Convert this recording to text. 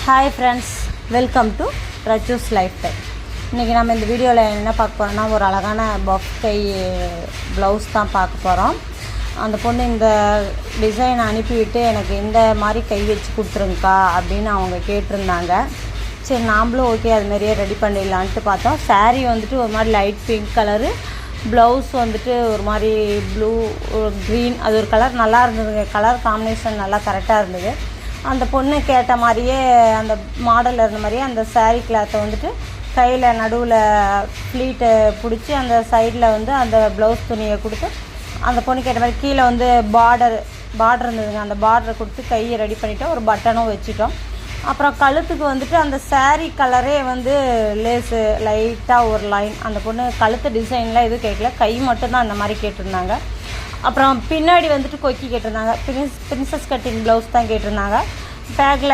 Hi friends, welcome to ரச்சூஸ் lifestyle. இன்றைக்கி நம்ம இந்த வீடியோவில் என்ன பார்க்க போகிறோம்னா, ஒரு அழகான பஃப் கை ப்ளவுஸ் தான் பார்க்க போகிறோம். அந்த பொண்ணு இந்த டிசைன் அனுப்பிவிட்டு எனக்கு இந்த மாதிரி கை வச்சு கொடுத்துருங்கக்கா அப்படின்னு அவங்க கேட்டிருந்தாங்க. சரி, நாம்ளும் ஓகே அதுமாரியே ரெடி பண்ணிடலான்ட்டு பார்த்தோம். சாரீ வந்துட்டு ஒரு மாதிரி லைட் பிங்க் கலரு, ப்ளவுஸ் வந்துட்டு ஒரு மாதிரி ப்ளூ க்ரீன், அது ஒரு கலர் நல்லா இருந்ததுங்க. கலர் காம்பினேஷன் நல்லா கரெக்டாக இருந்தது. அந்த பொண்ணு கேட்ட மாதிரியே அந்த மாடலில் இருந்த மாதிரியே அந்த சாரீ கிளாத்தை வந்துட்டு கையில் நடுவில் ஃப்ளீட்டை பிடிச்சி அந்த சைடில் வந்து அந்த ப்ளவுஸ் துணியை கொடுத்து அந்த பொண்ணு கேட்ட மாதிரி கீழே வந்து பார்டர் இருந்ததுங்க. அந்த பார்டரை கொடுத்து கையை ரெடி பண்ணிவிட்டோம். ஒரு பட்டனும் வச்சுட்டோம். அப்புறம் கழுத்துக்கு வந்துட்டு அந்த சாரீ கலரே வந்து லேஸு லைட்டாக ஒரு லைன். அந்த பொண்ணு கழுத்து டிசைன்லாம் எதுவும் கேட்கல, கை மட்டும்தான் அந்த மாதிரி கேட்டிருந்தாங்க. அப்புறம் பின்னாடி வந்துட்டு கொக்கி கேட்டிருந்தாங்க. பிரின்சஸ் கட்டிங் ப்ளவுஸ் தான் கேட்டிருந்தாங்க. பேக்கில்